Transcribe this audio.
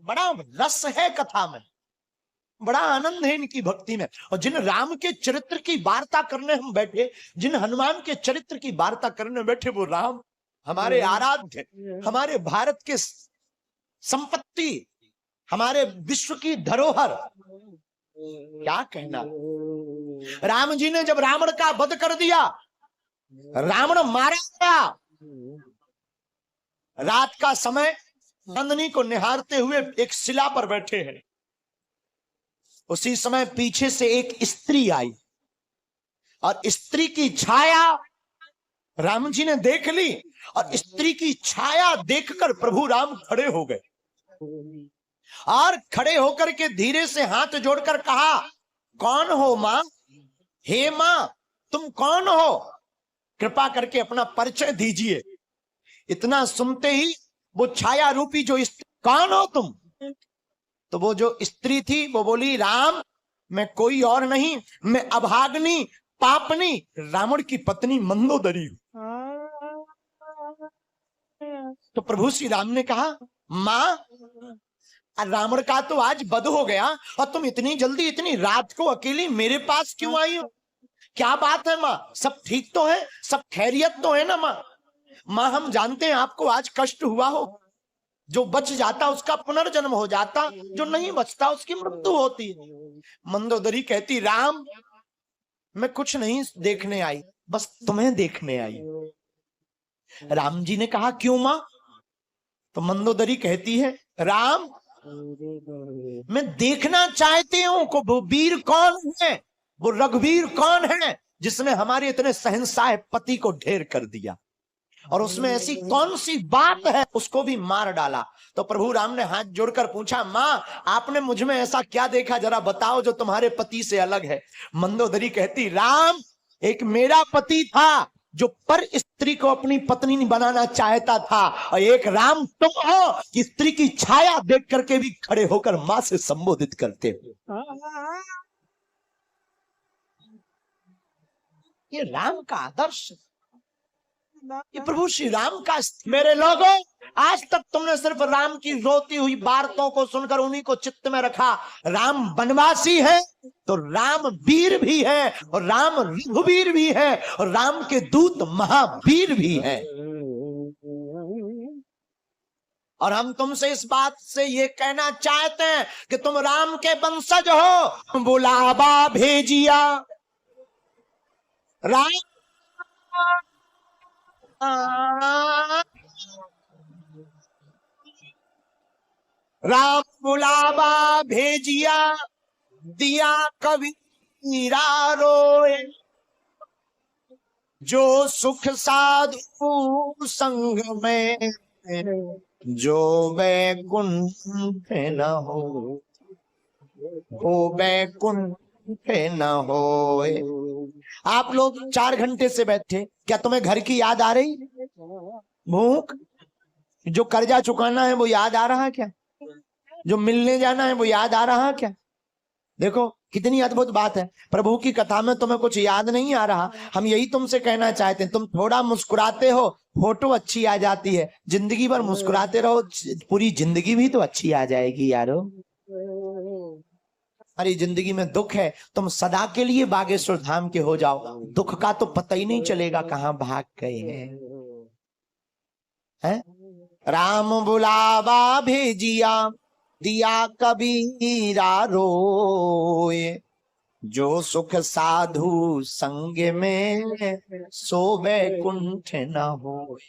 बड़ा रस है कथा में, बड़ा आनंद है इनकी भक्ति में। और जिन राम के चरित्र की वार्ता करने हम बैठे, जिन हनुमान के चरित्र की वार्ता करने बैठे, वो राम हमारे आराध्य, हमारे भारत के संपत्ति, हमारे विश्व की धरोहर, क्या कहना। राम जी ने जब रावण का वध कर दिया, रावण मारा गया, रात का समय चांदनी को निहारते हुए एक शिला पर बैठे हैं। उसी समय पीछे से एक स्त्री आई और स्त्री की छाया राम जी ने देख ली, और स्त्री की छाया देखकर प्रभु राम खड़े हो गए, और खड़े होकर के धीरे से हाथ जोड़कर कहा, कौन हो मां? हे मां, तुम कौन हो? कृपा करके अपना परिचय दीजिए। इतना सुनते ही वो छाया रूपी जो स्त्री, कौन हो तुम? तो वो जो स्त्री थी वो बोली, राम, मैं कोई और नहीं, मैं अभाग्नि पापनी रावण की पत्नी मंदोदरी हूं। तो प्रभु श्री राम ने कहा, मां, रावण का तो आज वध हो गया और तुम इतनी जल्दी इतनी रात को अकेली मेरे पास क्यों आई हो? क्या बात है मां? सब ठीक तो है? सब खैरियत तो है ना मां? मां, हम जानते हैं आपको आज कष्ट हुआ हो, जो बच जाता उसका पुनर्जन्म हो जाता, जो नहीं बचता उसकी मृत्यु होती है। मंदोदरी कहती, राम, मैं कुछ नहीं देखने आई, बस तुम्हें देखने आई। राम जी ने कहा, क्यों मां? तो मंदोदरी कहती है, राम, मैं देखना चाहती हूं को वो वीर कौन है, वो रघुवीर कौन है जिसने हमारे इतने शहंशाह पति को ढेर कर दिया, और उसमें ऐसी कौन सी बात है उसको भी मार डाला। तो प्रभु राम ने हाथ जोड़कर पूछा, मां, आपने मुझ में ऐसा क्या देखा, जरा बताओ जो तुम्हारे पति से अलग है। मंदोदरी कहती, राम, एक मेरा पति था जो पर स्त्री को अपनी पत्नी बनाना चाहता था, और एक राम तुम हो कि स्त्री की छाया देख करके भी खड़े होकर मां से संबोधित करते हो। ये राम का आदर्श, ये प्रभु श्री राम का। मेरे लोगों, आज तक तुमने सिर्फ राम की रोती हुई वार्ताओं को सुनकर उन्हीं को चित्त में रखा। राम वनवासी है तो राम वीर भी है, और राम रघुवीर भी है, और राम के दूत महावीर भी है। और हम तुमसे इस बात से ये कहना चाहते हैं कि तुम राम के वंशज हो। बुलावा भेजिया राम, राम बुलावा भेजिया, दिया कबीरा रोए, जो सुख साधु संग में, जो वैकुंठ न हो, वो वैकुंठ न होए। आप लोग 4 घंटे से बैठे, क्या तुम्हें घर की याद आ रही? भूख, जो कर्जा चुकाना है वो याद आ रहा क्या? जो मिलने जाना है वो याद आ रहा क्या? देखो कितनी अद्भुत बात है। प्रभु की कथा में तुम्हें कुछ याद नहीं आ रहा। हम यही तुमसे कहना चाहते हैं, तुम थोड़ा मुस्कुराते हो, फोटो अच्छी आ जाती है। जिंदगी भर मुस्कुराते रहो, पूरी जिंदगी भी तो अच्छी आ जाएगी यारो। अरे जिंदगी में दुख है, तुम सदा के लिए बागेश्वर धाम के हो जाओ, दुख का तो पता ही नहीं चलेगा कहां भाग गए हैं। राम बुलावा भेजिया, दिया कबीरा रोए, जो सुख साधु संग में, सो वैकुंठ न होए।